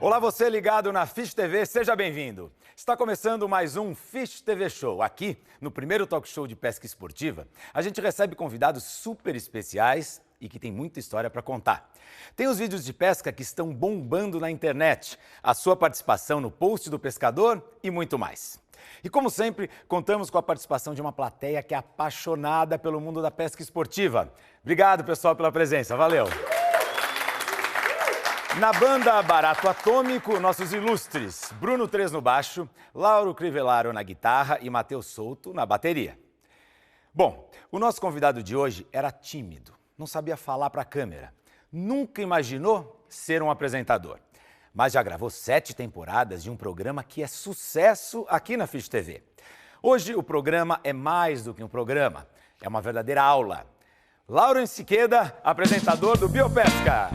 Olá, você ligado na Fish TV, seja bem-vindo. Está começando mais um Fish TV Show. Aqui, no primeiro talk show de pesca esportiva, a gente recebe convidados super especiais e que tem muita história para contar. Tem os vídeos de pesca que estão bombando na internet, a sua participação no post do pescador e muito mais. E como sempre, contamos com a participação de uma plateia que é apaixonada pelo mundo da pesca esportiva. Obrigado, pessoal, pela presença. Valeu! Na banda Barato Atômico, nossos ilustres Bruno Tres no baixo, Lauro Crivellaro na guitarra e Matheus Souto na bateria. Bom, o nosso convidado de hoje era tímido, não sabia falar para a câmera, nunca imaginou ser um apresentador. Mas já gravou 7 temporadas de um programa que é sucesso aqui na Fish TV. Hoje o programa é mais do que um programa, é uma verdadeira aula. Laurence Siqueira, apresentador do Biopesca.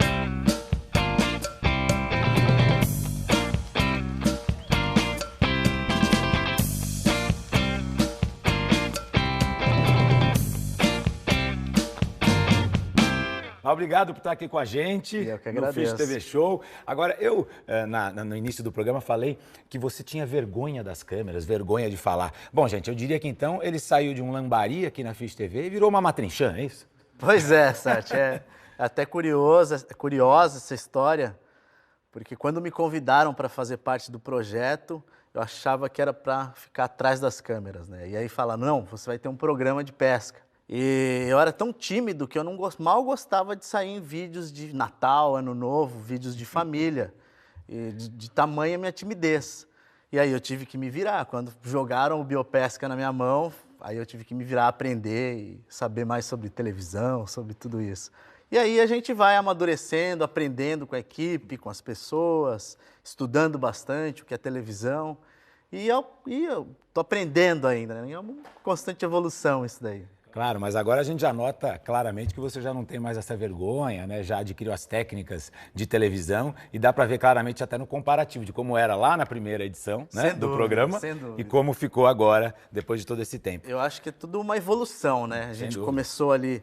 Obrigado por estar aqui com a gente Eu que no agradeço. Fish TV Show. Agora, eu, no início do programa, falei que você tinha vergonha das câmeras, vergonha de falar. Bom, gente, eu diria que então ele saiu de um lambari aqui na Fish TV e virou uma matrinchã, é isso? Pois é, Sati, é até curiosa essa história, porque quando me convidaram para fazer parte do projeto, eu achava que era para ficar atrás das câmeras, né? E aí fala, não, você vai ter um programa de pesca. E eu era tão tímido que eu mal gostava de sair em vídeos de Natal, Ano Novo, vídeos de família, e de tamanha minha timidez. E aí eu tive que me virar. Quando jogaram o Biopesca na minha mão, aí eu tive que me virar, aprender e saber mais sobre televisão, sobre tudo isso. E aí a gente vai amadurecendo, aprendendo com a equipe, com as pessoas, estudando bastante o que é televisão. E eu tô aprendendo ainda, né? É uma constante evolução isso daí. Claro, mas agora a gente já nota claramente que você já não tem mais essa vergonha, né? Já adquiriu as técnicas de televisão e dá para ver claramente até no comparativo de como era lá na primeira edição, né, do programa e como ficou agora, depois de todo esse tempo. Eu acho que é tudo uma evolução, né? A gente dúvida. começou ali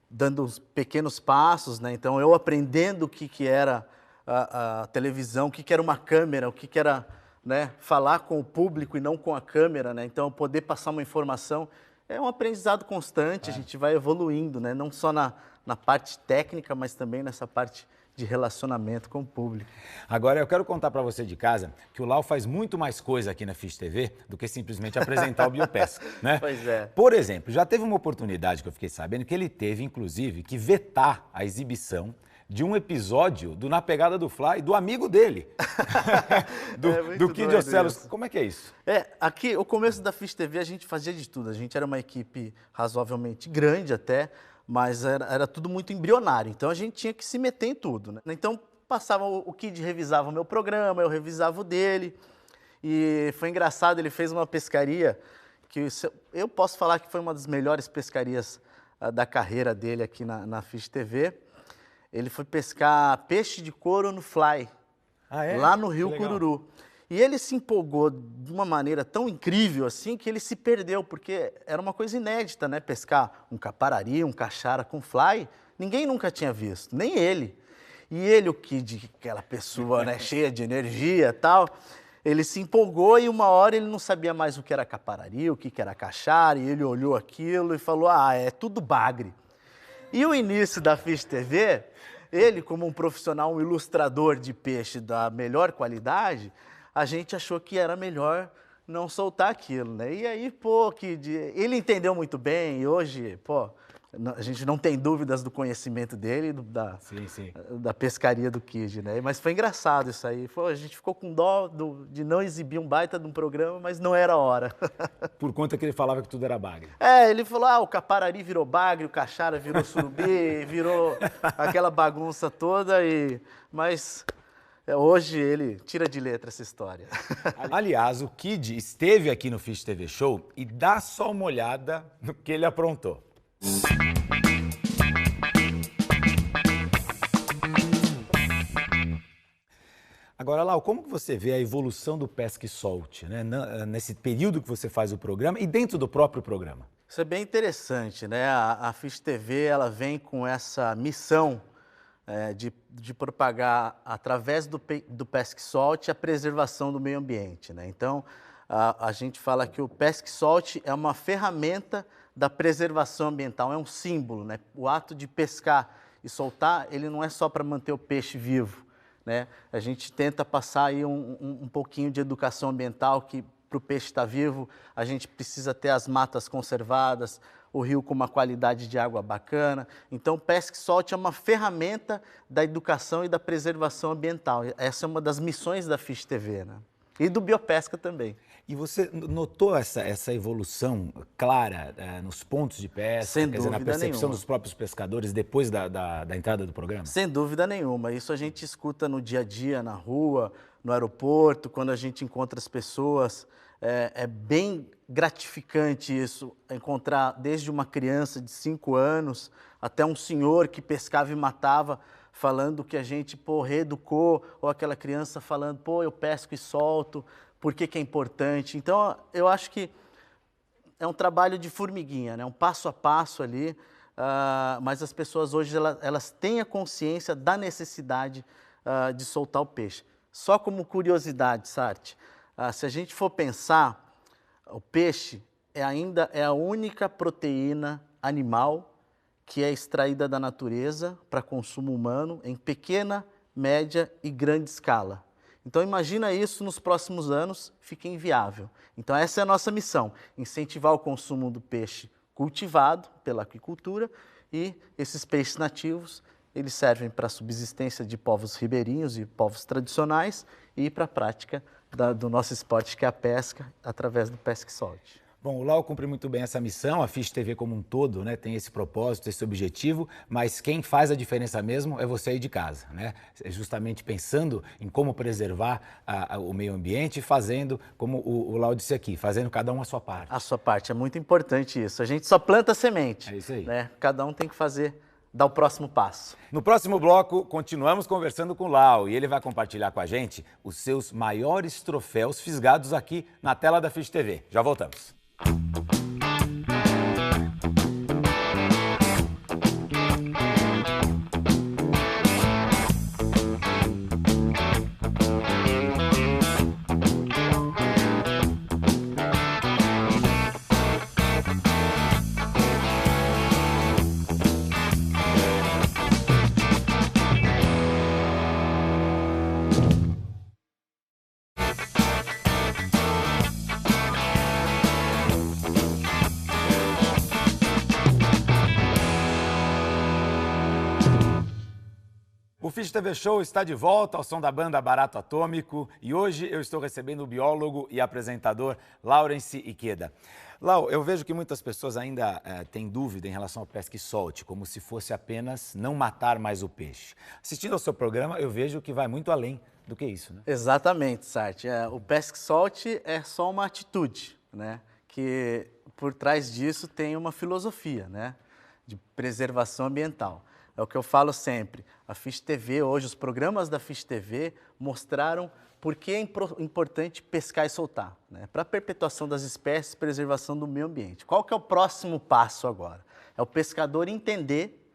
dando uns pequenos passos, né? Então eu aprendendo o que era a televisão, o que era uma câmera, o que era, né, falar com o público e não com a câmera, né? Então poder passar uma informação. É um aprendizado constante, a gente vai evoluindo, né? Não só na parte técnica, mas também nessa parte de relacionamento com o público. Agora, eu quero contar para você de casa que o Lau faz muito mais coisa aqui na Fish TV do que simplesmente apresentar o Biopesca, né? Pois é. Por exemplo, já teve uma oportunidade que eu fiquei sabendo que ele teve, inclusive, que vetar a exibição de um episódio do Na Pegada do Fly, do amigo dele, do Kid Ocelos. Como é que é isso? Aqui, o começo da Fish TV, a gente fazia de tudo. A gente era uma equipe razoavelmente grande até, mas era tudo muito embrionário. Então, a gente tinha que se meter em tudo, né? Então, o Kid revisava o meu programa, eu revisava o dele. E foi engraçado, ele fez uma pescaria que eu posso falar que foi uma das melhores pescarias da carreira dele aqui na Fish TV. Ele foi pescar peixe de couro no fly, lá no Rio Cururu. E ele se empolgou de uma maneira tão incrível assim que ele se perdeu, porque era uma coisa inédita, né? Pescar um caparari, um cachara com fly, ninguém nunca tinha visto, nem ele. E ele, o Kid, aquela pessoa, né, cheia de energia e tal, ele se empolgou e uma hora ele não sabia mais o que era caparari, o que era cachara, e ele olhou aquilo e falou, é tudo bagre. E o início da Fish TV, ele como um profissional, um ilustrador de peixe da melhor qualidade, a gente achou que era melhor não soltar aquilo, né? E aí, ele entendeu muito bem e hoje, a gente não tem dúvidas do conhecimento dele, da pescaria do Kid, né? Mas foi engraçado isso aí. A gente ficou com dó de não exibir um baita de um programa, mas não era a hora. Por conta que ele falava que tudo era bagre. Ele falou, o caparari virou bagre, o cachara virou surubi, virou aquela bagunça toda, mas hoje ele tira de letra essa história. Aliás, o Kid esteve aqui no Fish TV Show e dá só uma olhada no que ele aprontou. Agora, Lau, como que você vê a evolução do Pesca e Solte, né? Nesse período que você faz o programa e dentro do próprio programa? Isso é bem interessante, né? A Fish TV, ela vem com essa missão de propagar, através do PESC-SOLT, a preservação do meio ambiente, né? Então, a gente fala que o PESC-SOLT é uma ferramenta da preservação ambiental, é um símbolo, né? O ato de pescar e soltar, ele não é só para manter o peixe vivo, né? A gente tenta passar aí um pouquinho de educação ambiental, que para o peixe estar vivo, a gente precisa ter as matas conservadas, o rio com uma qualidade de água bacana. Então, o PESC-SOLT é uma ferramenta da educação e da preservação ambiental. Essa é uma das missões da Fish TV, né? E do Biopesca também. E você notou essa evolução clara nos pontos de pesca, Sem quer dizer, na dúvida percepção nenhuma. dos próprios pescadores depois da entrada do programa? Sem dúvida nenhuma. Isso a gente escuta no dia a dia, na rua, no aeroporto, quando a gente encontra as pessoas. É bem gratificante isso, encontrar desde uma criança de 5 anos até um senhor que pescava e matava, falando que a gente, reeducou, ou aquela criança falando, eu pesco e solto, por que é importante. Então, eu acho que é um trabalho de formiguinha, né? Um passo a passo ali, mas as pessoas hoje elas têm a consciência da necessidade de soltar o peixe. Só como curiosidade, Sarti, se a gente for pensar, o peixe ainda é a única proteína animal que é extraída da natureza para consumo humano em pequena, média e grande escala. Então imagina isso nos próximos anos, fica inviável. Então essa é a nossa missão, incentivar o consumo do peixe cultivado pela aquicultura, e esses peixes nativos, eles servem para a subsistência de povos ribeirinhos e povos tradicionais e para a prática do nosso esporte, que é a pesca, através do PESC-SOLT. Bom, o Lau cumpre muito bem essa missão, a Fish TV como um todo, né, tem esse propósito, esse objetivo, mas quem faz a diferença mesmo é você aí de casa, né? É justamente pensando em como preservar o meio ambiente e fazendo, como o Lau disse aqui, fazendo cada um a sua parte. A sua parte, é muito importante isso. A gente só planta semente. É isso aí. Né? Cada um tem que dar o próximo passo. No próximo bloco, continuamos conversando com o Lau e ele vai compartilhar com a gente os seus maiores troféus fisgados aqui na tela da Fish TV. Já voltamos. O Fish TV Show está de volta ao som da banda Barato Atômico e hoje eu estou recebendo o biólogo e apresentador Laurence Ikeda. Lau, eu vejo que muitas pessoas ainda têm dúvida em relação ao PESC-SOLT, como se fosse apenas não matar mais o peixe. Assistindo ao seu programa, eu vejo que vai muito além do que isso, né? Exatamente, Sarti. O PESC-SOLT é só uma atitude, né? Que por trás disso tem uma filosofia, né? De preservação ambiental. É o que eu falo sempre, a Fish TV hoje, os programas da Fish TV mostraram por que é importante pescar e soltar, né? Para a perpetuação das espécies, preservação do meio ambiente. Qual que é o próximo passo agora? É o pescador entender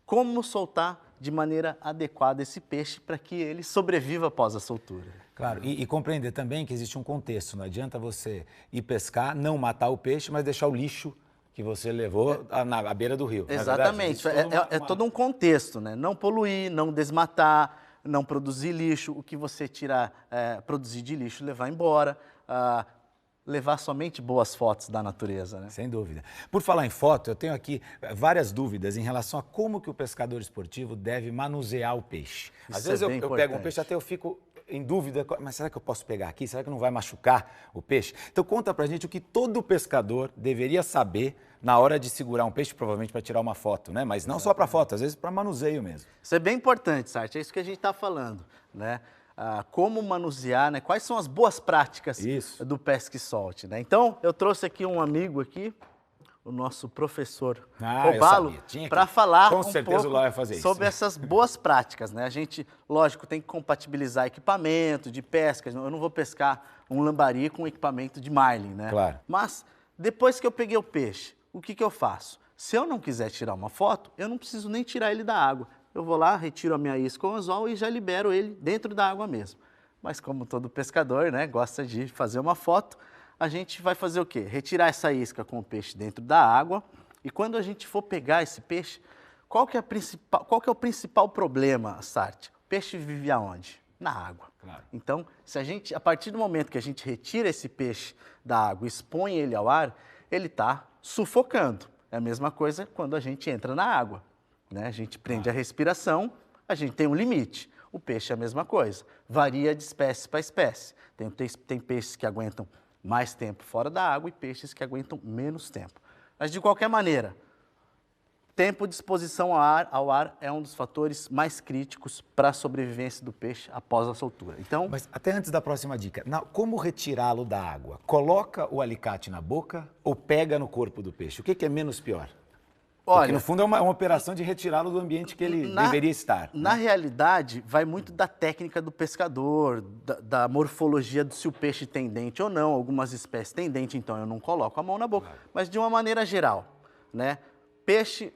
como soltar de maneira adequada esse peixe para que ele sobreviva após a soltura. Claro, e compreender também que existe um contexto, não adianta você ir pescar, não matar o peixe, mas deixar o lixo que você levou à beira do rio. Exatamente, é todo um contexto, né? Não poluir, não desmatar, não produzir lixo, o que você produzir de lixo, levar embora, levar somente boas fotos da natureza, né? Sem dúvida. Por falar em foto, eu tenho aqui várias dúvidas em relação a como que o pescador esportivo deve manusear o peixe. Às vezes eu pego um peixe, até eu fico em dúvida, mas será que eu posso pegar aqui? Será que não vai machucar o peixe? Então conta pra gente o que todo pescador deveria saber na hora de segurar um peixe, provavelmente para tirar uma foto, né? Mas não só para foto, às vezes para manuseio mesmo. Isso é bem importante, Sarti, é isso que a gente está falando, né? Como manusear, né? Quais são as boas práticas do PESC-SOLT, né? Então, eu trouxe aqui um amigo aqui, o nosso professor Robalo, para falar um pouco sobre essas boas práticas, né? A gente, lógico, tem que compatibilizar equipamento de pesca. Eu não vou pescar um lambari com equipamento de marlin, né? Claro. Mas, depois que eu peguei o peixe, o que eu faço? Se eu não quiser tirar uma foto, eu não preciso nem tirar ele da água. eu vou lá, retiro a minha isca com anzol e já libero ele dentro da água mesmo. Mas como todo pescador, né, gosta de fazer uma foto, a gente vai fazer o quê? Retirar essa isca com o peixe dentro da água e quando a gente for pegar esse peixe, qual que é o principal problema, Sarti? O peixe vive aonde? Na água. Claro. Então, a partir do momento que a gente retira esse peixe da água e expõe ele ao ar, ele está sufocando. É a mesma coisa quando a gente entra na água, né? A gente prende a respiração, a gente tem um limite. O peixe é a mesma coisa, varia de espécie para espécie. Tem peixes que aguentam mais tempo fora da água e peixes que aguentam menos tempo. Mas, de qualquer maneira, tempo de exposição ao ar é um dos fatores mais críticos para a sobrevivência do peixe após a soltura. Então, Mas até antes da próxima dica, como retirá-lo da água? Coloca o alicate na boca ou pega no corpo do peixe? O que é menos pior? Porque, olha, no fundo, é uma operação de retirá-lo do ambiente que ele deveria estar. Na realidade, vai muito da técnica do pescador, da morfologia, se o peixe tem dente ou não. Algumas espécies têm dente, então eu não coloco a mão na boca. Mas, de uma maneira geral, né? Peixe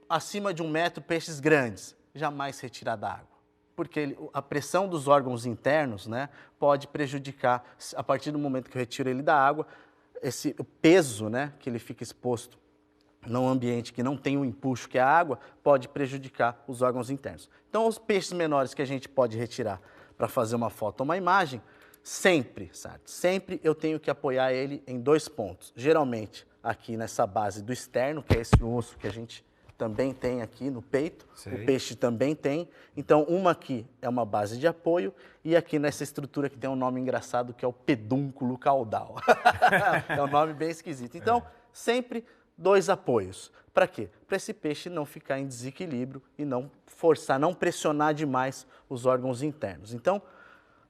acima de 1 metro, peixes grandes, jamais retirar da água. Porque a pressão dos órgãos internos, né, pode prejudicar, a partir do momento que eu retiro ele da água, o peso, né, que ele fica exposto num ambiente que não tem o empuxo que é a água, pode prejudicar os órgãos internos. Então, os peixes menores que a gente pode retirar para fazer uma foto ou uma imagem, sempre eu tenho que apoiar ele em 2 pontos. Geralmente, aqui nessa base do externo, que é esse osso que a gente também tem aqui no peito, Sei. O peixe também tem. Então, uma aqui é uma base de apoio e aqui nessa estrutura que tem um nome engraçado, que é o pedúnculo caudal. É um nome bem esquisito. Então, sempre 2 apoios. Para quê? Para esse peixe não ficar em desequilíbrio e não forçar, não pressionar demais os órgãos internos. Então,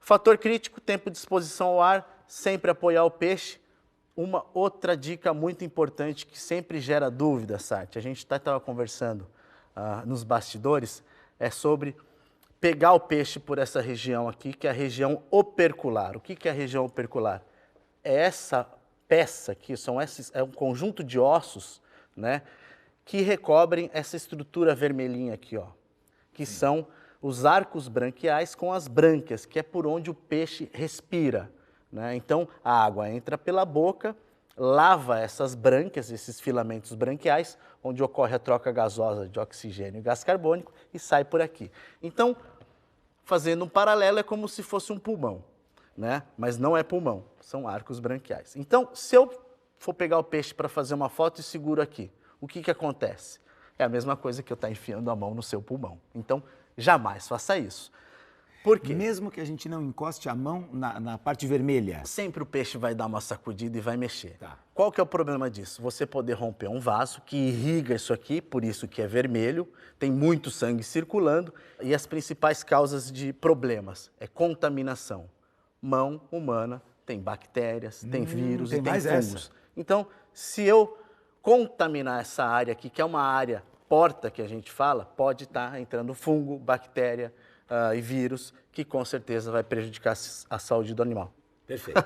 fator crítico, tempo de exposição ao ar, sempre apoiar o peixe. Uma outra dica muito importante que sempre gera dúvida, Sarti, a gente estava conversando nos bastidores, é sobre pegar o peixe por essa região aqui, que é a região opercular. O que é a região opercular? É essa peça aqui, é um conjunto de ossos, né, que recobrem essa estrutura vermelhinha aqui, ó, que são os arcos branquiais com as brânquias, que é por onde o peixe respira, né? Então, a água entra pela boca, lava essas brânquias, esses filamentos branquiais, onde ocorre a troca gasosa de oxigênio e gás carbônico e sai por aqui. Então, fazendo um paralelo, é como se fosse um pulmão, né? Mas não é pulmão, são arcos branquiais. Então, se eu for pegar o peixe para fazer uma foto e seguro aqui, o que acontece? É a mesma coisa que eu estar enfiando a mão no seu pulmão. Então, jamais faça isso. Por quê? Mesmo que a gente não encoste a mão na parte vermelha. Sempre o peixe vai dar uma sacudida e vai mexer. Tá. Qual que é o problema disso? Você poder romper um vaso que irriga isso aqui, por isso que é vermelho, tem muito sangue circulando, e as principais causas de problemas é contaminação. Mão humana tem bactérias, tem vírus tem e tem mais fungos. essa. Então, se eu contaminar essa área aqui, que é uma área porta que a gente fala, pode estar entrando fungo, bactéria e vírus, que com certeza vai prejudicar a saúde do animal. Perfeito.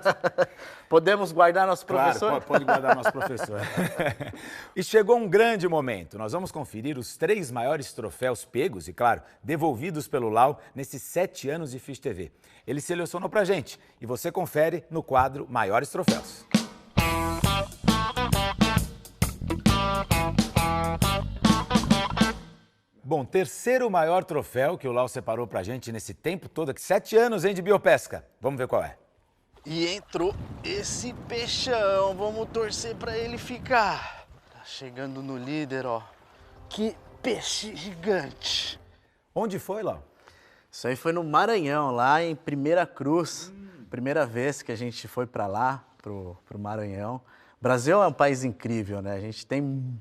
Podemos guardar nosso professor? Claro, pode guardar nosso professor. E chegou um grande momento. Nós vamos conferir os 3 maiores troféus pegos e, claro, devolvidos pelo Lau nesses 7 anos de Fish TV. Ele selecionou pra gente e você confere no quadro Maiores Troféus. Bom, terceiro maior troféu que o Lau separou pra gente nesse tempo todo, aqui 7 anos, hein, de biopesca. Vamos ver qual é. E entrou esse peixão, vamos torcer para ele ficar. Tá chegando no líder, ó. Que peixe gigante. Onde foi, Lau? Isso aí foi no Maranhão, lá em Primeira Cruz. Primeira vez que a gente foi para lá, pro Maranhão. O Brasil é um país incrível, né? A gente tem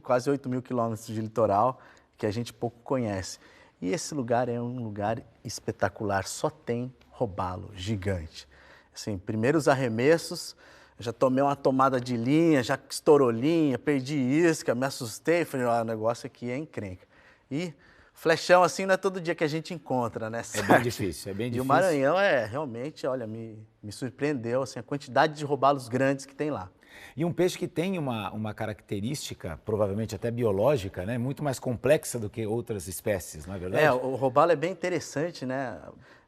quase 8 mil quilômetros de litoral que a gente pouco conhece. E esse lugar é um lugar espetacular, só tem robalo gigante. Assim, primeiros arremessos, eu já tomei uma tomada de linha, já estourou linha, perdi isca, me assustei, falei, o negócio aqui é encrenca. E flechão assim não é todo dia que a gente encontra, né? É bem difícil, é bem difícil. E o Maranhão realmente, olha, me surpreendeu, assim, a quantidade de robalos grandes que tem lá. E um peixe que tem uma característica, provavelmente até biológica, né? Muito mais complexa do que outras espécies, não é verdade? O robalo é bem interessante, né?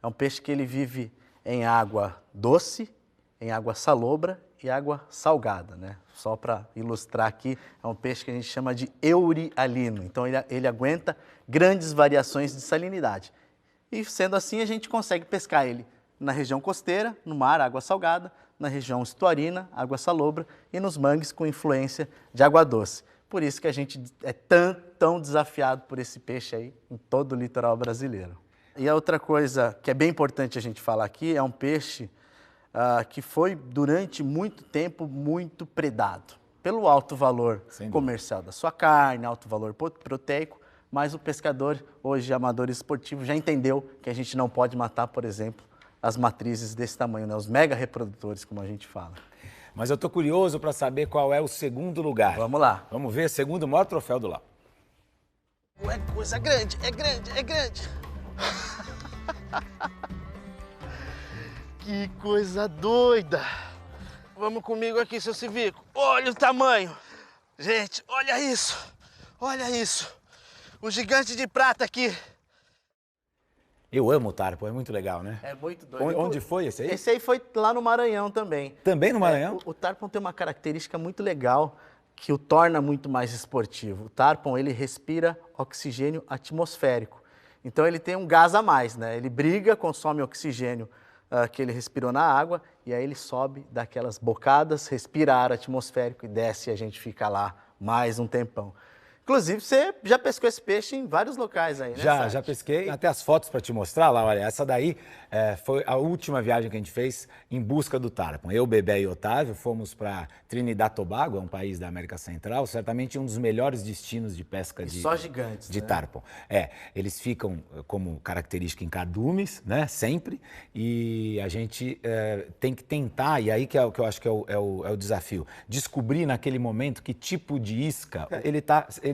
É um peixe que ele vive em água doce, em água salobra e água salgada, né? Só para ilustrar aqui, é um peixe que a gente chama de eurialino. Então ele aguenta grandes variações de salinidade. E sendo assim, a gente consegue pescar ele na região costeira, no mar, água salgada, na região estuarina, água salobra, e nos mangues com influência de água doce. Por isso que a gente é tão desafiado por esse peixe aí em todo o litoral brasileiro. E a outra coisa que é bem importante a gente falar aqui é um peixe que foi durante muito tempo muito predado pelo alto valor comercial da sua carne, alto valor proteico, mas o pescador, hoje amador esportivo, já entendeu que a gente não pode matar, por exemplo, as matrizes desse tamanho, né? Os mega reprodutores, como a gente fala. Mas eu estou curioso para saber qual é o segundo lugar. Vamos lá. Vamos ver, segundo maior troféu do Lau. É coisa grande, é grande, é grande. Que coisa doida. Vamos comigo aqui, seu Civico. Olha o tamanho. Gente, olha isso. Olha isso. O gigante de prata aqui. Eu amo o tarpo, é muito legal, né? É muito doido. Onde foi esse aí? Esse aí foi lá no Maranhão também. Também no Maranhão? O tarpon tem uma característica muito legal que o torna muito mais esportivo. O tarpon, ele respira oxigênio atmosférico. Então ele tem um gás a mais, né? Ele briga, consome oxigênio que ele respirou na água e aí ele sobe, dá aquelas bocadas, respira ar atmosférico e desce e a gente fica lá mais um tempão. Inclusive, você já pescou esse peixe em vários locais aí, né? Já pesquei. Até as fotos para te mostrar lá, olha, essa daí foi a última viagem que a gente fez em busca do tarpon. Eu, Bebé e Otávio fomos para Trinidad e Tobago, é um país da América Central, certamente um dos melhores destinos de pesca de só gigantes, de né? tarpon. Eles ficam como característica em cardumes, né, sempre, e a gente tem que tentar, e aí que eu acho que é o desafio, descobrir naquele momento que tipo de isca ele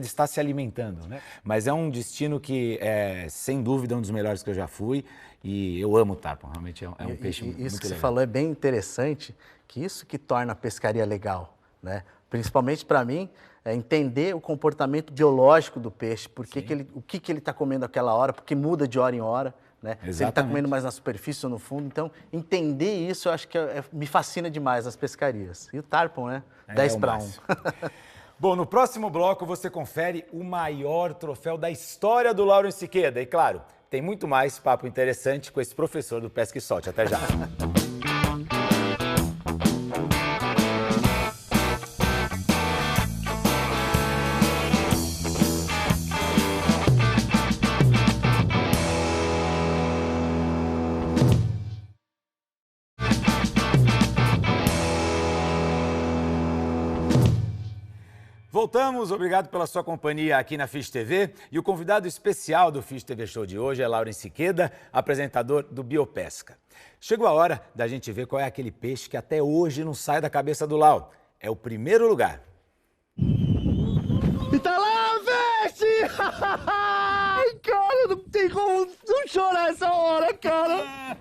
está se alimentando, né? Mas é um destino que sem dúvida, um dos melhores que eu já fui e eu amo o tarpon, realmente é um peixe muito legal. Isso que você falou é bem interessante, que isso que torna a pescaria legal, né? Principalmente para mim, é entender o comportamento biológico do peixe, o que ele está comendo naquela hora, porque muda de hora em hora, né? Se ele está comendo mais na superfície ou no fundo. Então, entender isso eu acho que me fascina demais nas pescarias. E o tarpon, né? 10 para 1. Bom, no próximo bloco você confere o maior troféu da história do Laurence Siqueda. E claro, tem muito mais papo interessante com esse professor do Pesca e Solte. Até já. Voltamos, obrigado pela sua companhia aqui na Fish TV. E o convidado especial do Fish TV Show de hoje é Laurence Siqueda, apresentador do Biopesca. Chegou a hora da gente ver qual é aquele peixe que até hoje não sai da cabeça do Lau. É o primeiro lugar. E tá lá, veste! Ai, cara, não tem como não chorar essa hora, cara!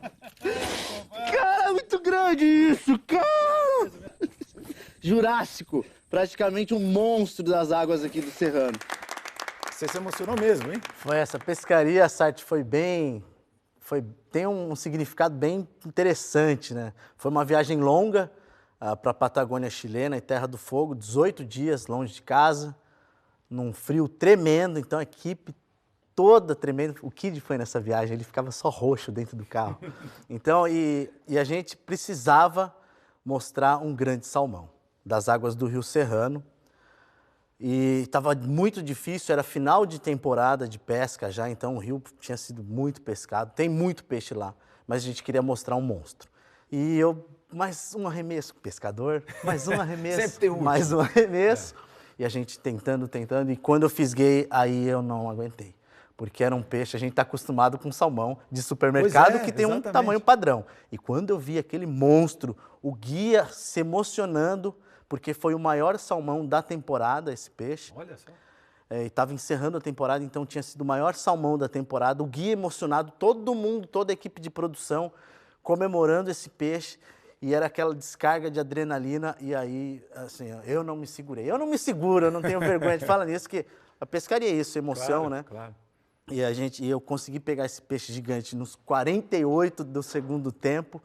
Cara, é muito grande isso, cara! Jurássico, praticamente um monstro das águas aqui do Serrano. Você se emocionou mesmo, hein? Foi essa pescaria, Sarte, tem um significado bem interessante, né? Foi uma viagem longa para a Patagônia chilena, em Terra do Fogo, 18 dias longe de casa, num frio tremendo, então a equipe toda tremendo. O Kid foi nessa viagem, ele ficava só roxo dentro do carro. Então, e a gente precisava mostrar um grande salmão das águas do Rio Serrano. E estava muito difícil, era final de temporada de pesca já, então o rio tinha sido muito pescado, tem muito peixe lá, mas a gente queria mostrar um monstro. E eu, mais um arremesso, pescador, mais um arremesso, Sempre tem um mais um arremesso. E a gente tentando, e quando eu fisguei, aí eu não aguentei. Porque era um peixe, a gente está acostumado com salmão de supermercado que tem um tamanho padrão. E quando eu vi aquele monstro, o guia se emocionando, porque foi o maior salmão da temporada, esse peixe. Olha só. E estava encerrando a temporada, então tinha sido o maior salmão da temporada. O guia emocionado, todo mundo, toda a equipe de produção comemorando esse peixe. e era aquela descarga de adrenalina, e aí, assim, eu não me segurei. Eu não me seguro, eu não tenho vergonha de falar nisso, que a pescaria é isso, emoção, né? Claro. E eu consegui pegar esse peixe gigante nos 48 do segundo tempo.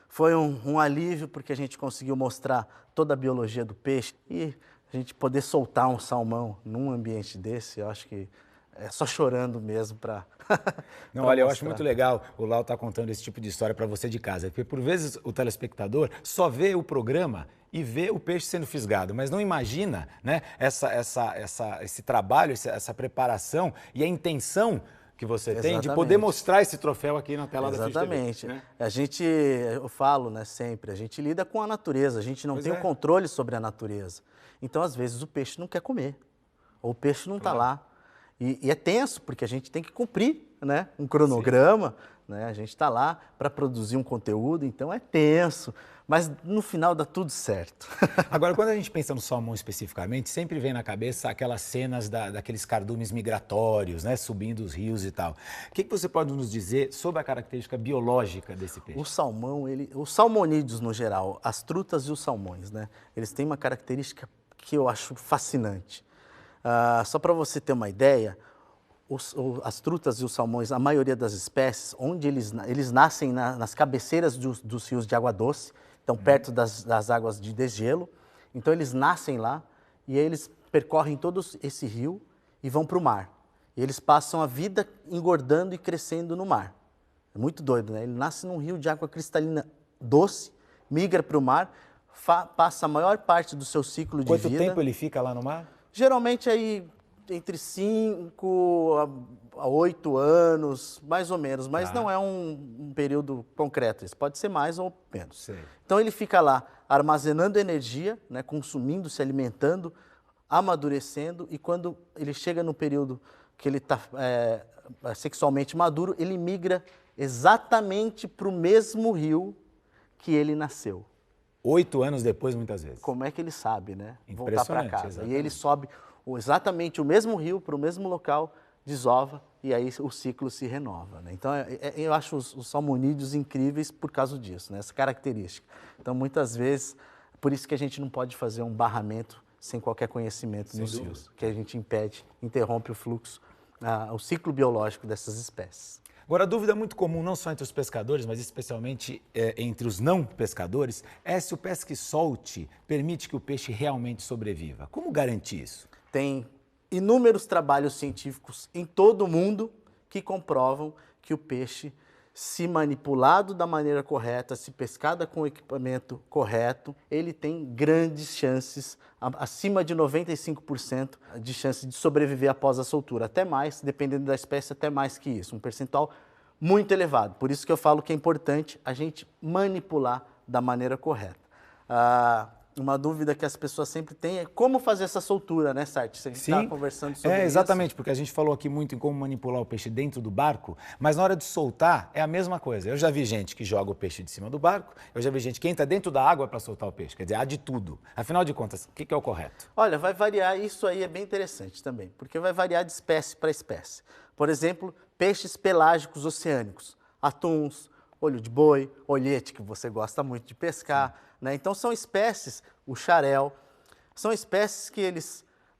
Foi um alívio, porque a gente conseguiu mostrar toda a biologia do peixe. E a gente poder soltar um salmão num ambiente desse, eu acho que é só chorando mesmo para. Não, olha, eu acho muito legal o Lau estar contando esse tipo de história para você de casa, porque por vezes o telespectador só vê o programa e vê o peixe sendo fisgado, mas não imagina, né, esse trabalho, essa preparação e a intenção que você tem de poder mostrar esse troféu aqui na tela da Fish TV. Exatamente. Né? Eu falo, né, sempre, a gente lida com a natureza, a gente não tem o controle sobre a natureza. Então, às vezes, o peixe não quer comer, ou o peixe não está lá. E é tenso, porque a gente tem que cumprir, né, um cronograma, né, a gente está lá para produzir um conteúdo, então é tenso, mas no final dá tudo certo. Agora, quando a gente pensa no salmão especificamente, sempre vem na cabeça aquelas cenas daqueles cardumes migratórios, né, subindo os rios e tal. O que você pode nos dizer sobre a característica biológica desse peixe? O salmão, os salmonídeos no geral, as trutas e os salmões, né, eles têm uma característica que eu acho fascinante. Só para você ter uma ideia, as trutas e os salmões, a maioria das espécies, onde eles nascem nas cabeceiras dos rios de água doce, então perto das águas de degelo, então eles nascem lá e aí eles percorrem todo esse rio e vão para o mar. E eles passam a vida engordando e crescendo no mar. É muito doido, né? Ele nasce num rio de água cristalina doce, migra para o mar, passa a maior parte do seu ciclo de vida. Quanto tempo ele fica lá no mar? Geralmente aí entre 5 a 8 anos, mais ou menos, mas não é um período concreto, isso pode ser mais ou menos. Sei. Então ele fica lá armazenando energia, né, consumindo, se alimentando, amadurecendo, e quando ele chega no período que ele está sexualmente maduro, ele migra exatamente para o mesmo rio que ele nasceu. 8 anos depois, muitas vezes. Como é que ele sabe, né? Voltar para casa. Exatamente. E ele sobe exatamente o mesmo rio para o mesmo local, desova, e aí o ciclo se renova, né? Então, eu acho os salmonídeos incríveis por causa disso, né? Essa característica. Então, muitas vezes, por isso que a gente não pode fazer um barramento sem qualquer conhecimento nos rios, que a gente interrompe o fluxo, o ciclo biológico dessas espécies. Agora, a dúvida muito comum, não só entre os pescadores, mas especialmente entre os não pescadores, é se o pesque solte permite que o peixe realmente sobreviva. Como garantir isso? Tem inúmeros trabalhos científicos em todo o mundo que comprovam que o peixe, se manipulado da maneira correta, se pescado com o equipamento correto, ele tem grandes chances, acima de 95% de chance de sobreviver após a soltura. Até mais, dependendo da espécie, até mais que isso. Um percentual muito elevado. Por isso que eu falo que é importante a gente manipular da maneira correta. Uma dúvida que as pessoas sempre têm é como fazer essa soltura, né, Sartre? Você está conversando sobre isso. Exatamente, porque a gente falou aqui muito em como manipular o peixe dentro do barco, mas na hora de soltar é a mesma coisa. Eu já vi gente que joga o peixe de cima do barco, eu já vi gente que entra dentro da água para soltar o peixe. Quer dizer, há de tudo. Afinal de contas, o que é o correto? Olha, vai variar, isso aí é bem interessante também, porque vai variar de espécie para espécie. Por exemplo, peixes pelágicos oceânicos, atuns, olho de boi, olhete, que você gosta muito de pescar, né? Então são espécies, o xarel, são espécies que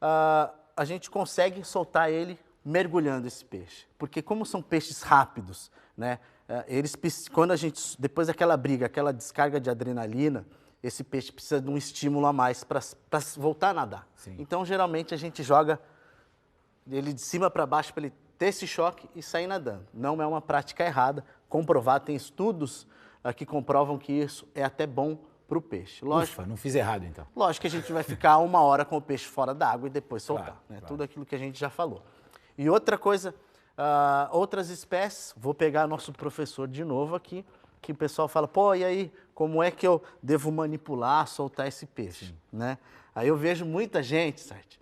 a gente consegue soltar ele mergulhando esse peixe. Porque como são peixes rápidos, né? Quando depois daquela briga, aquela descarga de adrenalina, esse peixe precisa de um estímulo a mais para voltar a nadar. Sim. Então geralmente a gente joga ele de cima para baixo para ele ter esse choque e sair nadando. Não é uma prática errada, comprovado, tem estudos que comprovam que isso é até bom para o peixe. Lógico, Ufa, não fiz errado então. Lógico que a gente vai ficar 1 hora com o peixe fora da água e depois soltar, né? Claro. Tudo aquilo que a gente já falou. E outra coisa, outras espécies, vou pegar nosso professor de novo aqui, que o pessoal fala, pô, e aí, como é que eu devo manipular, soltar esse peixe, né? Aí eu vejo muita gente, Sartre,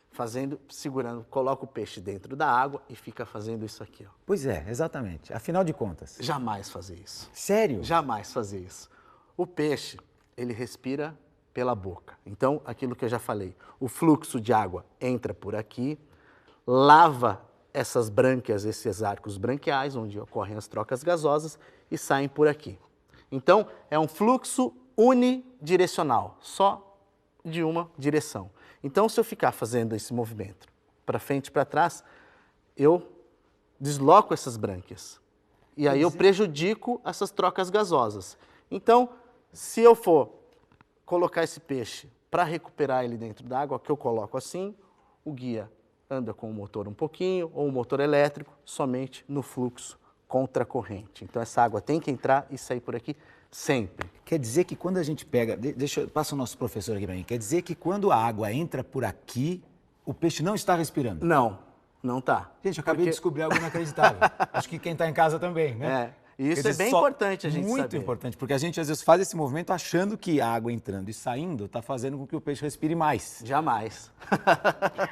segurando, coloca o peixe dentro da água e fica fazendo isso aqui, ó. Pois é, exatamente. Afinal de contas. Jamais fazer isso. Sério? Jamais fazer isso. O peixe, ele respira pela boca. Então, aquilo que eu já falei, o fluxo de água entra por aqui, lava essas brânquias, esses arcos branquiais, onde ocorrem as trocas gasosas, e saem por aqui. Então, é um fluxo unidirecional, só de uma direção. Então, se eu ficar fazendo esse movimento para frente e para trás, eu desloco essas brânquias. E aí eu prejudico essas trocas gasosas. Então, se eu for colocar esse peixe para recuperar ele dentro d'água, que eu coloco assim, o guia anda com o motor um pouquinho, ou o motor elétrico, somente no fluxo contra a corrente. Então, essa água tem que entrar e sair por aqui sempre. Quer dizer que quando a gente pega... Passa o nosso professor aqui para mim. Quer dizer que quando a água entra por aqui, o peixe não está respirando? Não tá. Gente, eu acabei de descobrir algo inacreditável. Acho que quem está em casa também, né? E isso é bem importante a gente saber. Muito importante, porque a gente às vezes faz esse movimento achando que a água entrando e saindo está fazendo com que o peixe respire mais. Jamais.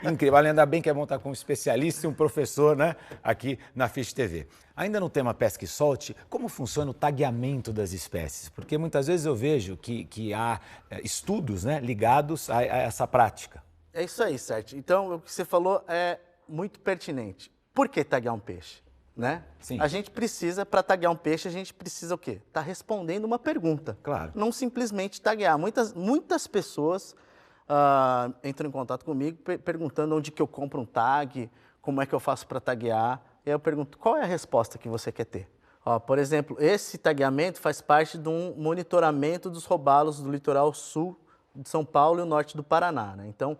Incrível. Ainda bem que é bom estar com um especialista e um professor, né, aqui na Fish TV. Ainda no tema pesca e solte, como funciona o tagueamento das espécies? Porque muitas vezes eu vejo que há estudos, né, ligados a essa prática. É isso aí, Sérgio. Então, o que você falou é muito pertinente. Por que taguear um peixe? Né? Sim. A gente precisa, para taguear um peixe, a gente precisa o quê? Tá respondendo uma pergunta. Claro. Não simplesmente taguear. Muitas pessoas entram em contato comigo perguntando onde que eu compro um tag, como é que eu faço para taguear. E aí eu pergunto, qual é a resposta que você quer ter? Por exemplo, esse tagueamento faz parte de um monitoramento dos robalos do litoral sul de São Paulo e o norte do Paraná. Né? Então,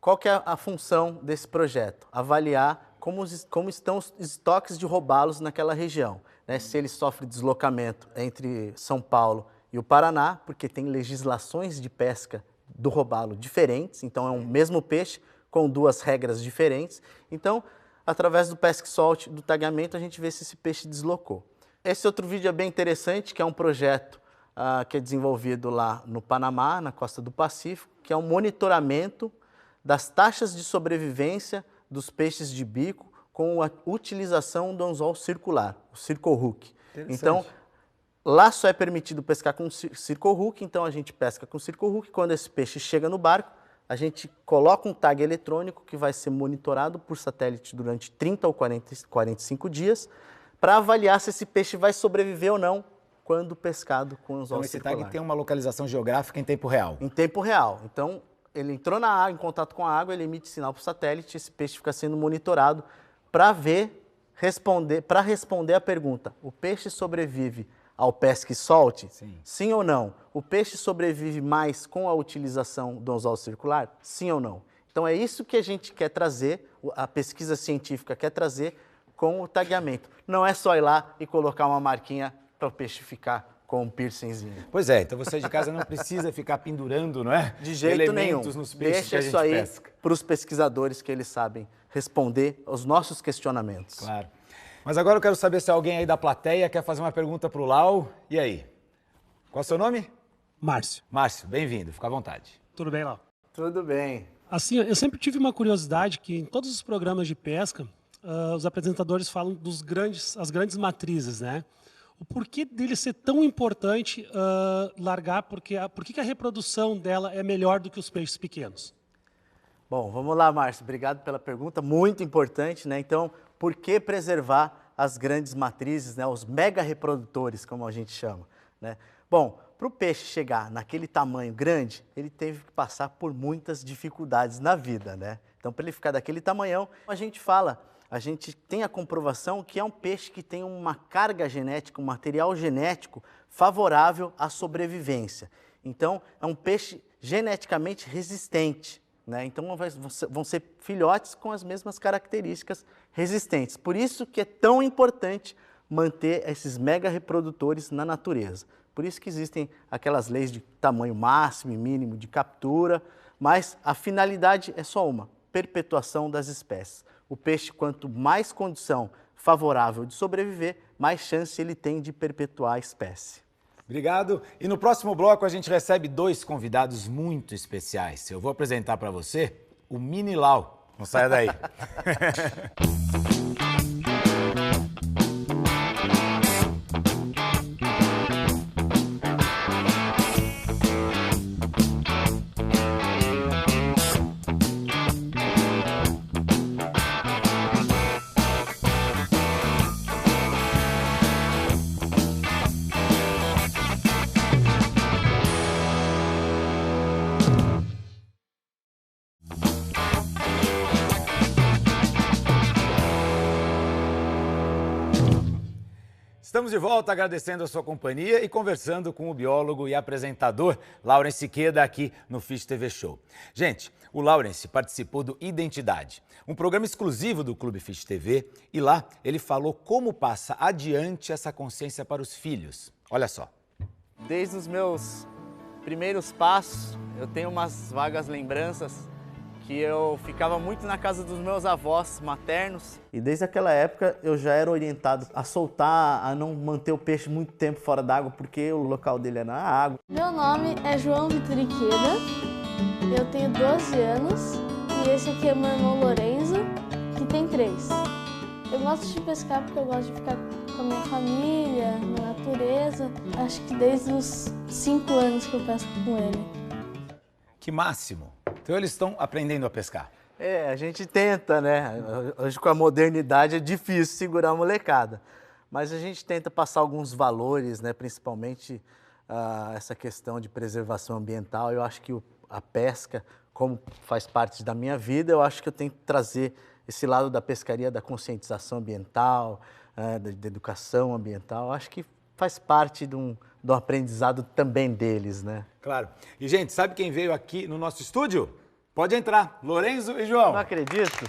qual que é a função desse projeto? Avaliar como estão os estoques de robalos naquela região. Né? Se ele sofre deslocamento entre São Paulo e o Paraná, porque tem legislações de pesca do robalo diferentes, então é um mesmo peixe com duas regras diferentes. Então, através do pesca e solte, do tagueamento, a gente vê se esse peixe deslocou. Esse outro vídeo é bem interessante, que é um projeto que é desenvolvido lá no Panamá, na costa do Pacífico, que é um monitoramento das taxas de sobrevivência dos peixes de bico com a utilização do anzol circular, o Circle Hook. Então, lá só é permitido pescar com Circle Hook, então a gente pesca com Circle Hook. Quando esse peixe chega no barco, a gente coloca um tag eletrônico que vai ser monitorado por satélite durante 30 ou 45 dias para avaliar se esse peixe vai sobreviver ou não quando pescado com anzol circular. Então esse tag tem uma localização geográfica em tempo real? Em tempo real. Então, ele entrou na água, em contato com a água, ele emite sinal para o satélite, esse peixe fica sendo monitorado para responder a pergunta: o peixe sobrevive ao pesca e solte? Sim ou não? O peixe sobrevive mais com a utilização do anzol circular? Sim ou não? Então é isso que a gente quer trazer, a pesquisa científica quer trazer com o tagueamento. Não é só ir lá e colocar uma marquinha para o peixe ficar com um piercingzinho. Pois é, então você de casa não precisa ficar pendurando, não é? De jeito elementos nenhum. Nos peixes Deixa que a gente isso aí pesca. Para os pesquisadores, que eles sabem responder aos nossos questionamentos. Claro. Mas agora eu quero saber se alguém aí da plateia quer fazer uma pergunta para o Lau. E aí? Qual é o seu nome? Márcio. Márcio, bem-vindo. Fica à vontade. Tudo bem, Lau? Tudo bem. Assim, eu sempre tive uma curiosidade que em todos os programas de pesca, os apresentadores falam as grandes matrizes, né? O porquê dele ser tão importante largar, por que a reprodução dela é melhor do que os peixes pequenos? Bom, vamos lá, Márcio. Obrigado pela pergunta, muito importante, né? Então, por que preservar as grandes matrizes, né? Os mega reprodutores, como a gente chama, né? Bom, para o peixe chegar naquele tamanho grande, ele teve que passar por muitas dificuldades na vida, né? Então, para ele ficar daquele tamanhão, a gente tem a comprovação que é um peixe que tem uma carga genética, um material genético favorável à sobrevivência. Então, é um peixe geneticamente resistente, né? Então, vão ser filhotes com as mesmas características resistentes. Por isso que é tão importante manter esses mega reprodutores na natureza. Por isso que existem aquelas leis de tamanho máximo e mínimo de captura, mas a finalidade é só uma: perpetuação das espécies. O peixe, quanto mais condição favorável de sobreviver, mais chance ele tem de perpetuar a espécie. Obrigado. E no próximo bloco a gente recebe 2 convidados muito especiais. Eu vou apresentar para você o Mini Lau. Não saia daí. Estamos de volta agradecendo a sua companhia e conversando com o biólogo e apresentador Laurence Queda aqui no Fish TV Show. Gente, o Laurence participou do Identidade, um programa exclusivo do Clube Fish TV, e lá ele falou como passa adiante essa consciência para os filhos. Olha só. Desde os meus primeiros passos, eu tenho umas vagas lembranças que eu ficava muito na casa dos meus avós maternos. E desde aquela época eu já era orientado a soltar, a não manter o peixe muito tempo fora d'água, porque o local dele é na água. Meu nome é João Vitor Queda, eu tenho 12 anos e esse aqui é meu irmão Lorenzo, que tem 3. Eu gosto de pescar porque eu gosto de ficar com a minha família, na natureza. Acho que desde os 5 anos que eu pesco com ele. Que máximo! Então eles estão aprendendo a pescar. A gente tenta, né? Hoje com a modernidade é difícil segurar a molecada. Mas a gente tenta passar alguns valores, né? Principalmente essa questão de preservação ambiental. Eu acho que a pesca, como faz parte da minha vida, eu acho que eu tenho que trazer esse lado da pescaria, da conscientização ambiental, da educação ambiental. Eu acho que faz parte do aprendizado também deles, né? Claro. E, gente, sabe quem veio aqui no nosso estúdio? Pode entrar, Lorenzo e João. Não acredito.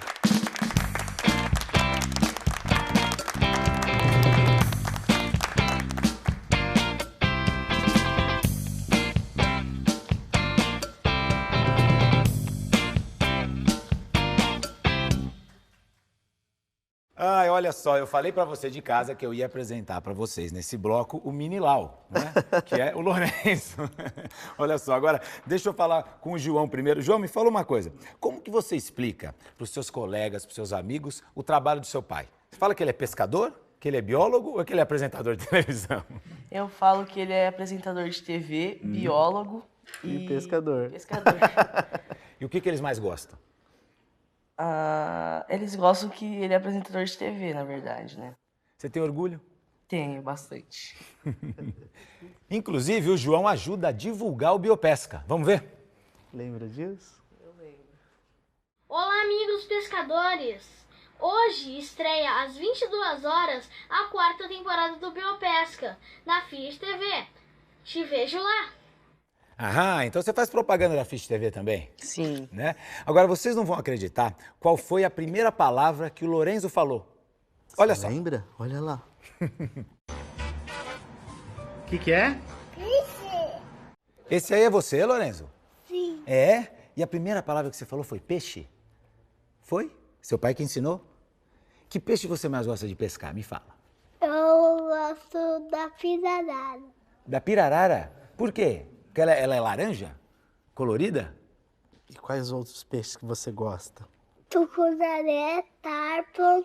Ai, olha só, eu falei pra você de casa que eu ia apresentar pra vocês nesse bloco o Mini Lau, né? Que é o Lorenzo. Olha só, agora deixa eu falar com o João primeiro. João, me fala uma coisa. Como que você explica pros seus colegas, pros seus amigos, o trabalho do seu pai? Você fala que ele é pescador, que ele é biólogo ou que ele é apresentador de televisão? Eu falo que ele é apresentador de TV, biólogo E pescador. E o que eles mais gostam? Eles gostam que ele é apresentador de TV, na verdade, né? Você tem orgulho? Tenho bastante. Inclusive, o João ajuda a divulgar o Biopesca. Vamos ver? Lembra disso? Olá, amigos pescadores! Hoje estreia às 22 horas a 4ª temporada do Biopesca na Fish TV. Te vejo lá! Aham, então você faz propaganda da Fish TV também? Sim. Né? Agora, vocês não vão acreditar qual foi a primeira palavra que o Lorenzo falou. Olha só. Lembra? Olha lá. O que é? Esse aí é você, Lorenzo? Sim. É? E a primeira palavra que você falou foi peixe? Foi? Seu pai que ensinou? Que peixe você mais gosta de pescar? Me fala. Eu gosto da pirarara. Da pirarara? Por quê? Porque ela é laranja? Colorida? E quais outros peixes que você gosta? Tucunaré, tarpon.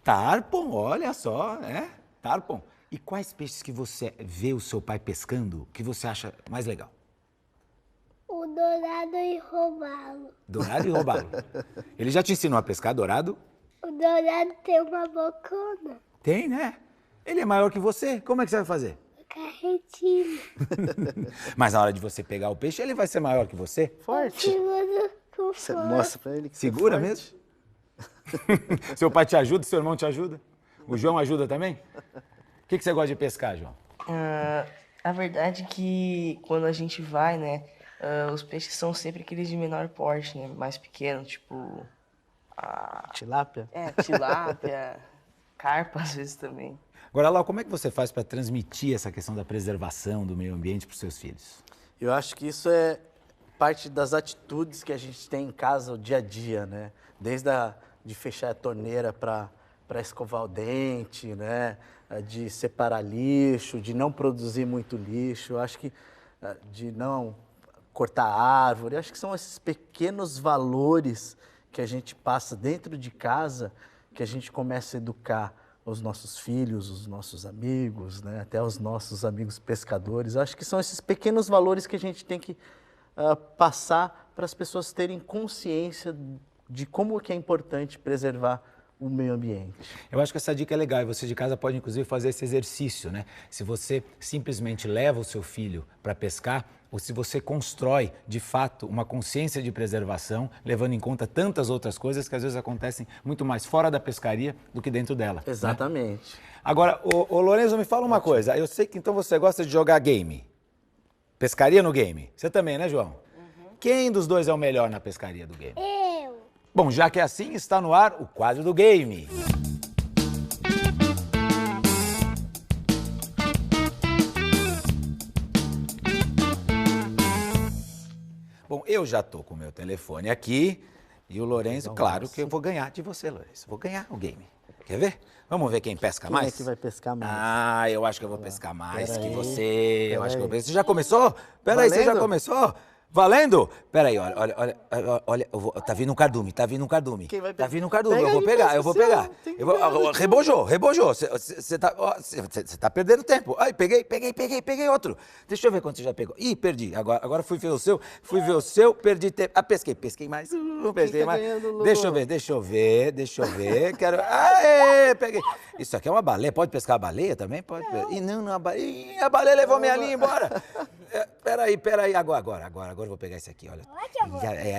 Tarpon, olha só, né? Tarpon. E quais peixes que você vê o seu pai pescando que você acha mais legal? O dourado e robalo. Dourado e robalo. Ele já te ensinou a pescar dourado? O dourado tem uma bocona. Tem, né? Ele é maior que você. Como é que você vai fazer? Carretinho. Mas na hora de você pegar o peixe, ele vai ser maior que você? Forte. Seguro com Você força. mostra pra ele que você é Segura forte. mesmo? Seu pai te ajuda, seu irmão te ajuda? O João ajuda também? O que você gosta de pescar, João? A verdade é que quando a gente vai, né, os peixes são sempre aqueles de menor porte, né, mais pequenos, tipo Tilápia? tilápia, carpa às vezes também. Agora, Lau, como é que você faz para transmitir essa questão da preservação do meio ambiente para os seus filhos? Eu acho que isso é parte das atitudes que a gente tem em casa, o dia a dia, né? Desde de fechar a torneira para escovar o dente, né? De separar lixo, de não produzir muito lixo. Eu acho que de não cortar árvore. Eu acho que são esses pequenos valores que a gente passa dentro de casa que a gente começa a educar os nossos filhos, os nossos amigos, né? Até os nossos amigos pescadores. Eu acho que são esses pequenos valores que a gente tem que passar para as pessoas terem consciência de como que é importante preservar o meio ambiente. Eu acho que essa dica é legal e você de casa pode inclusive fazer esse exercício, né? Se você simplesmente leva o seu filho para pescar ou se você constrói, de fato, uma consciência de preservação, levando em conta tantas outras coisas que às vezes acontecem muito mais fora da pescaria do que dentro dela. Exatamente. Né? Agora, ô Lorenzo, me fala uma coisa. Eu sei que então você gosta de jogar game. Pescaria no game. Você também, né, João? Quem dos dois é o melhor na pescaria do game? Eu. Bom, já que é assim, está no ar o quadro do game. Bom, eu já tô com o meu telefone aqui e o Lourenço, claro que eu vou ganhar de você, Lourenço. Vou ganhar o game. Quer ver? Vamos ver quem pesca mais? Quem é que vai pescar mais? Ah, eu acho que eu vou pescar mais Pera que aí, você. Eu acho que eu vou aí. pescar. Você já começou? Pera aí, você já Valendo? começou? Valendo? Pera aí, olha, tá vindo um cardume, tá vindo um cardume. Quem vai Tá pegar? vindo um cardume, Pega eu vou aí, pegar, pesca eu vou o seu, pegar. tem que Eu vou, pegar, rebojou. Você tá perdendo tempo. Ai, peguei outro. Deixa eu ver quanto você já pegou. Ih, perdi. Agora fui ver o seu, perdi tempo. Ah, pesquei mais. Pesquei tá mais. ganhando, Lulu? Deixa eu ver. Quero. Aê, peguei. Isso aqui é uma baleia. Pode pescar a baleia também? Pode. Ih, não, a baleia. Ih, a baleia levou minha linha embora. Peraí. Agora eu vou pegar esse aqui, olha.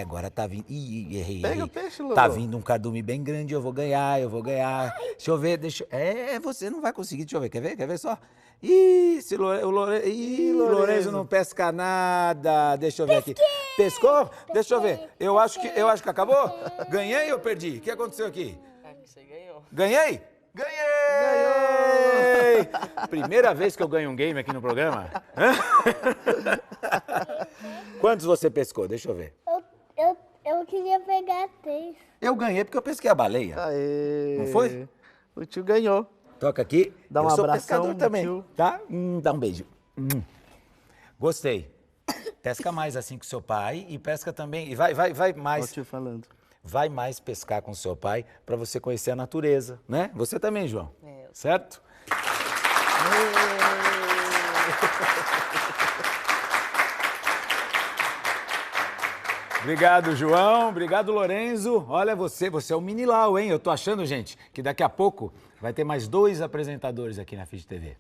Agora tá vindo. Ih, errei. Pega o peixe, Lulu. Tá vindo um cardume bem grande, eu vou ganhar. Deixa eu ver, você não vai conseguir, deixa eu ver, quer ver só? Ih, o Lourenço não pesca nada. Deixa eu ver aqui. Pescou? Deixa eu ver. Eu acho que acabou. Ganhei ou perdi? O que aconteceu aqui? Você ganhou. Ganhei! Primeira vez que eu ganho um game aqui no programa. Quantos você pescou? Deixa eu ver. Eu queria pegar 3. Eu ganhei porque eu pesquei a baleia. Aê. Não foi? O tio ganhou. Toca aqui. Dá um eu sou abração, pescador também, tio. tá? Dá um beijo. Gostei. Pesca mais assim com seu pai e pesca também. E vai Olha o mais. tio falando. Vai mais pescar com seu pai para você conhecer a natureza, né? Você também, João. Certo? Obrigado, João. Obrigado, Lorenzo. Olha você é o mini Lau, hein? Eu tô achando, gente, que daqui a pouco vai ter mais 2 apresentadores aqui na Fish TV.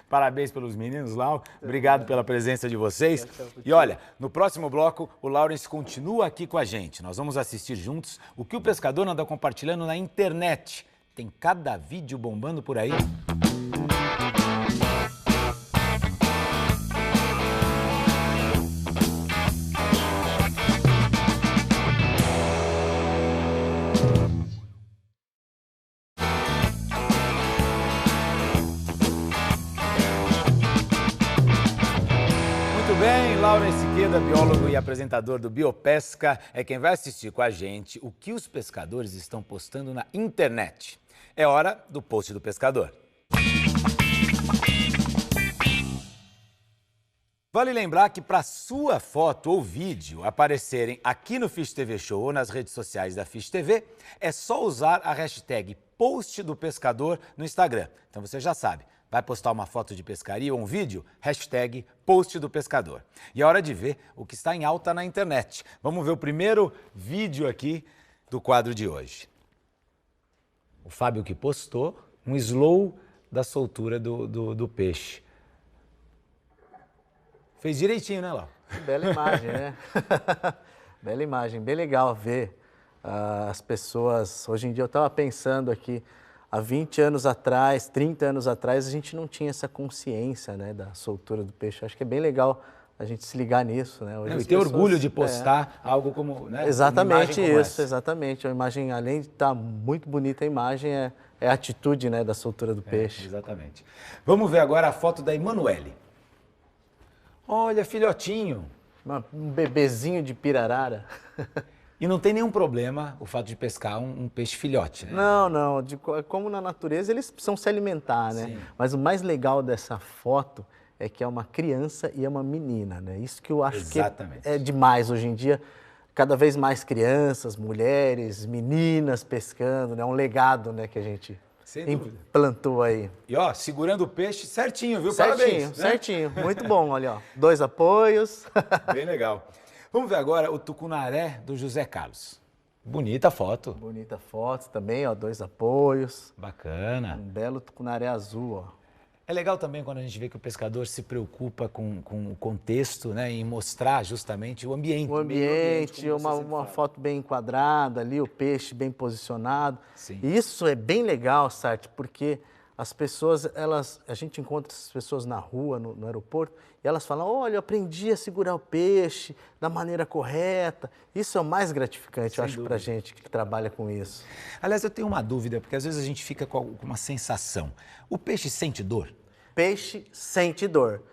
Parabéns pelos meninos, Lau. Obrigado pela presença de vocês. E olha, no próximo bloco, o Lawrence continua aqui com a gente. Nós vamos assistir juntos o que o pescador anda compartilhando na internet. Tem cada vídeo bombando por aí. Muito bem, Lawrence Siqueira, biólogo e apresentador do Biopesca, é quem vai assistir com a gente o que os pescadores estão postando na internet. É hora do post do pescador. Vale lembrar que para sua foto ou vídeo aparecerem aqui no Fish TV Show ou nas redes sociais da Fish TV, é só usar a hashtag post do pescador no Instagram. Então você já sabe. Vai postar uma foto de pescaria ou um vídeo? Hashtag post do pescador. E é hora de ver o que está em alta na internet. Vamos ver o primeiro vídeo aqui do quadro de hoje. O Fábio que postou um slow da soltura do peixe. Fez direitinho, né, Lau? Bela imagem, né? Bela imagem, bem legal ver as pessoas. Hoje em dia eu estava pensando aqui, há 20 anos atrás, 30 anos atrás, a gente não tinha essa consciência, né, da soltura do peixe. Acho que é bem legal a gente se ligar nisso, né? Hoje Não, e as ter pessoas- orgulho de postar algo como, né? Exatamente uma imagem como isso, essa. exatamente. A imagem, além de estar muito bonita a imagem, é a atitude, né, da soltura do peixe. Exatamente. Vamos ver agora a foto da Emanuele. Olha, filhotinho. Um bebezinho de pirarara. E não tem nenhum problema o fato de pescar um peixe filhote, né? Não, como na natureza eles precisam se alimentar, né? Sim. Mas o mais legal dessa foto é que é uma criança e é uma menina, né? Isso que eu acho Exatamente. que é demais hoje em dia. Cada vez mais crianças, mulheres, meninas pescando, né? É um legado, né, que a gente Sem dúvida. implantou aí. E ó, segurando o peixe certinho, viu? Certinho, Parabéns. né? certinho. Muito bom, olha, ó. 2 apoios. Bem legal. Vamos ver agora o tucunaré do José Carlos. Bonita foto. Bonita foto também, ó, 2 apoios. Bacana. Um belo tucunaré azul, ó. É legal também quando a gente vê que o pescador se preocupa com o contexto, né, em mostrar justamente o ambiente. O ambiente, uma foto bem enquadrada ali, o peixe bem posicionado. Sim. E isso é bem legal, Sartre, porque as pessoas, a gente encontra essas pessoas na rua, no aeroporto, e elas falam, olha, eu aprendi a segurar o peixe da maneira correta. Isso é o mais gratificante, eu acho, pra gente que trabalha com isso. Aliás, eu tenho uma dúvida, porque às vezes a gente fica com uma sensação. O peixe sente dor? Peixe sente dor,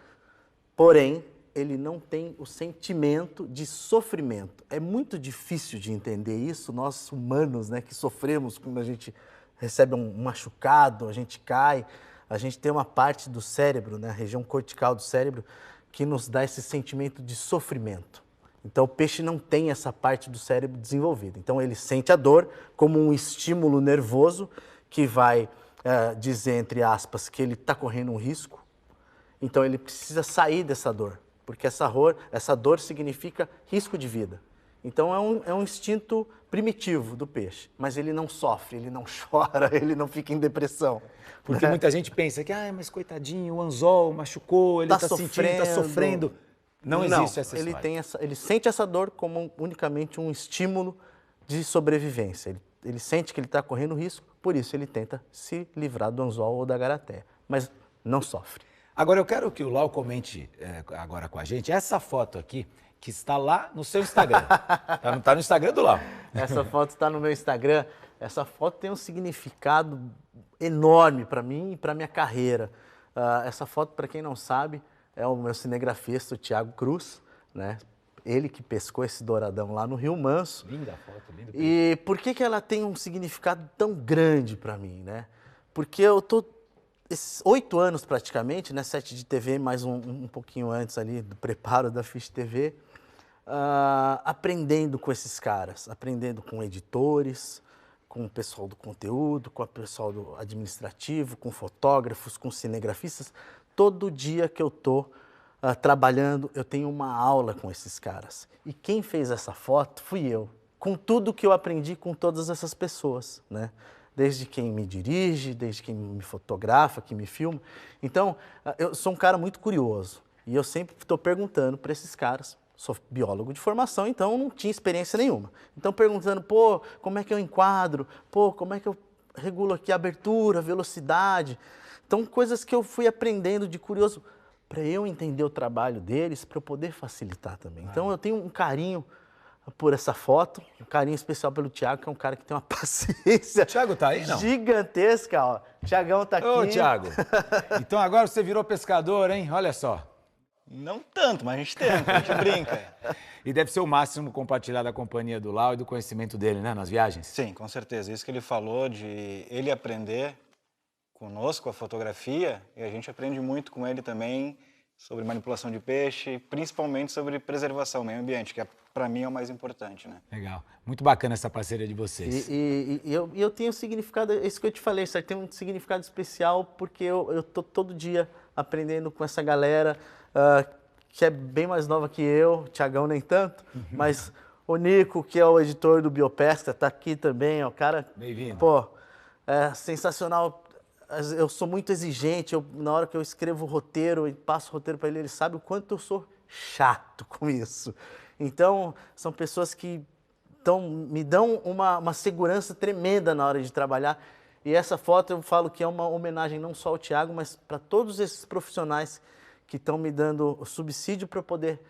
porém, ele não tem o sentimento de sofrimento. É muito difícil de entender isso, nós humanos, né, que sofremos quando a gente recebe um machucado, a gente cai, a gente tem uma parte do cérebro, né, a região cortical do cérebro, que nos dá esse sentimento de sofrimento. Então, o peixe não tem essa parte do cérebro desenvolvida. Então, ele sente a dor como um estímulo nervoso que vai dizer, entre aspas, que ele está correndo um risco. Então, ele precisa sair dessa dor, porque essa dor significa risco de vida. Então, é um instinto primitivo do peixe, mas ele não sofre, ele não chora, ele não fica em depressão. Porque muita gente pensa que, mas coitadinho, o anzol machucou, ele está sentindo, está sofrendo. Não existe essa história. Ele sente essa dor como unicamente um estímulo de sobrevivência. Ele sente que ele está correndo risco, por isso ele tenta se livrar do anzol ou da garateia, mas não sofre. Agora, eu quero que o Lau comente agora com a gente essa foto aqui, que está lá no seu Instagram. Tá no Instagram do Lau. Essa foto está no meu Instagram. Essa foto tem um significado enorme para mim e para minha carreira. Essa foto, para quem não sabe, é o meu cinegrafista, o Thiago Cruz, né? Ele que pescou esse douradão lá no Rio Manso. Linda foto, linda. E por que ela tem um significado tão grande para mim, né? Porque eu tô esses 8 anos praticamente, né, 7 de TV, mais um pouquinho antes ali do preparo da Fish TV, aprendendo com esses caras, aprendendo com editores, com o pessoal do conteúdo, com o pessoal do administrativo, com fotógrafos, com cinegrafistas. Todo dia que eu estou trabalhando, eu tenho uma aula com esses caras. E quem fez essa foto fui eu, com tudo que eu aprendi com todas essas pessoas, né? Desde quem me dirige, desde quem me fotografa, que me filma. Então, eu sou um cara muito curioso e eu sempre estou perguntando para esses caras. Sou biólogo de formação, então não tinha experiência nenhuma. Então, perguntando, como é que eu enquadro? Como é que eu regulo aqui a abertura, a velocidade? Então, coisas que eu fui aprendendo de curioso para eu entender o trabalho deles, para eu poder facilitar também. Então, eu tenho um carinho por essa foto, um carinho especial pelo Thiago, que é um cara que tem uma paciência Thiago tá aí, não? Gigantesca, ó. Thiagão tá aqui. Ô, Thiago, então agora você virou pescador, hein? Olha só. Não tanto, mas a gente tenta, a gente brinca. E deve ser o máximo compartilhar da companhia do Lau e do conhecimento dele, né, nas viagens? Sim, com certeza. Isso que ele falou de ele aprender conosco a fotografia, e a gente aprende muito com ele também sobre manipulação de peixe, principalmente sobre preservação, meio ambiente, que para mim é o mais importante, né? Legal. Muito bacana essa parceria de vocês. E eu tenho um significado, isso que eu te falei, isso tem um significado especial porque eu tô todo dia aprendendo com essa galera que é bem mais nova que eu, o Thiagão nem tanto, mas o Nico, que é o editor do Biopesca, tá aqui também, ó, cara. Bem-vindo. É sensacional. Eu sou muito exigente, na hora que eu escrevo o roteiro e passo o roteiro para ele sabe o quanto eu sou chato com isso. Então, são pessoas que me dão uma segurança tremenda na hora de trabalhar. E essa foto eu falo que é uma homenagem não só ao Thiago, mas para todos esses profissionais que estão me dando o subsídio para poder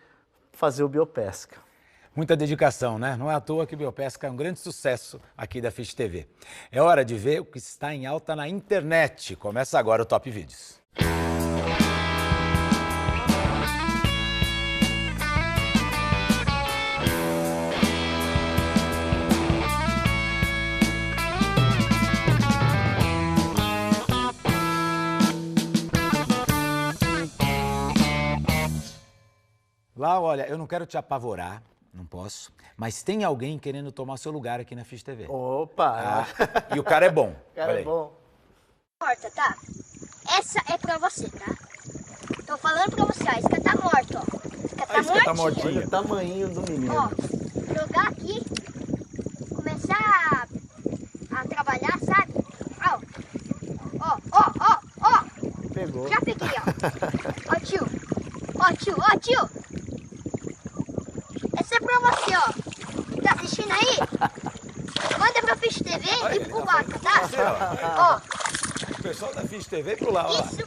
fazer o Biopesca. Muita dedicação, né? Não é à toa que o Biopesca é um grande sucesso aqui da Fish TV. É hora de ver o que está em alta na internet. Começa agora o Top Vídeos. Lau, olha, eu não quero te apavorar. Não posso. Mas tem alguém querendo tomar seu lugar aqui na Fish TV. Opa! E o cara é bom. O cara é bom. Morta, tá? Essa é pra você, tá? Tô falando pra você, ó. A isca tá morta, ó. A isca tá mortinha. Olha o tamanho do menino. Ó, jogar aqui, começar começar a trabalhar, sabe? Ó. Pegou. Já peguei, ó. Ó, tio. Essa é pra você, ó. Tá assistindo aí? Manda pra Fish TV e pro Vaca, tá? Ó. O pessoal da Fish TV pro lá, ó. Isso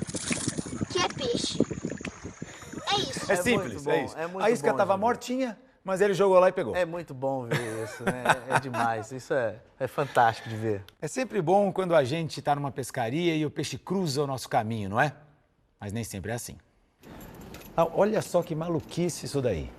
que é peixe. É isso. É simples, muito bom, é isso. é muito A isca bom, tava Júlio. mortinha, mas ele jogou lá e pegou. É muito bom ver isso, né? É demais. Isso é fantástico de ver. É sempre bom quando a gente está numa pescaria e o peixe cruza o nosso caminho, não é? Mas nem sempre é assim. Ah, olha só que maluquice isso daí.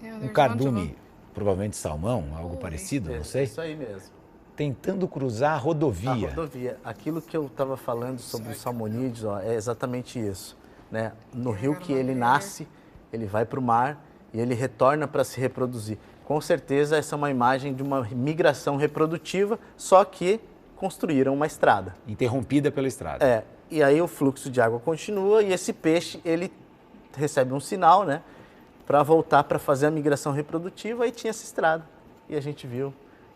Um cardume, provavelmente salmão, algo parecido, não sei. Isso aí mesmo. Tentando cruzar a rodovia. A rodovia. Aquilo que eu estava falando sobre os salmonídeos, ó, é exatamente isso. Né? No rio que ele nasce, ele vai para o mar e ele retorna para se reproduzir. Com certeza essa é uma imagem de uma migração reprodutiva, só que construíram uma estrada. Interrompida pela estrada. É, e aí o fluxo de água continua e esse peixe, ele recebe um sinal, né, para voltar para fazer a migração reprodutiva, e tinha essa estrada. E a gente viu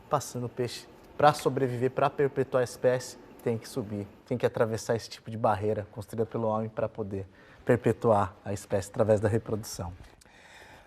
passando o peixe para sobreviver, para perpetuar a espécie, tem que subir, tem que atravessar esse tipo de barreira construída pelo homem para poder perpetuar a espécie através da reprodução.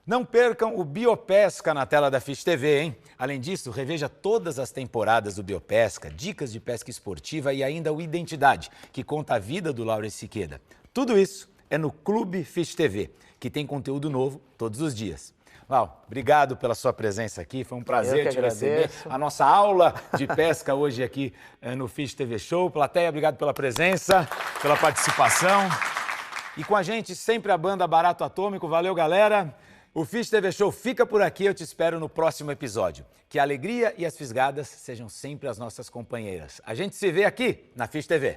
Não percam o Biopesca na tela da Fish TV, hein? Além disso, reveja todas as temporadas do Biopesca, dicas de pesca esportiva e ainda o Identidade, que conta a vida do Lauro Siqueira. Tudo isso é no Clube Fish TV, que tem conteúdo novo todos os dias. Lau, obrigado pela sua presença aqui, foi um prazer te receber. A nossa aula de pesca hoje aqui no Fish TV Show. Plateia, obrigado pela presença, pela participação. E com a gente sempre a banda Barato Atômico. Valeu, galera. O Fish TV Show fica por aqui, eu te espero no próximo episódio. Que a alegria e as fisgadas sejam sempre as nossas companheiras. A gente se vê aqui na Fish TV.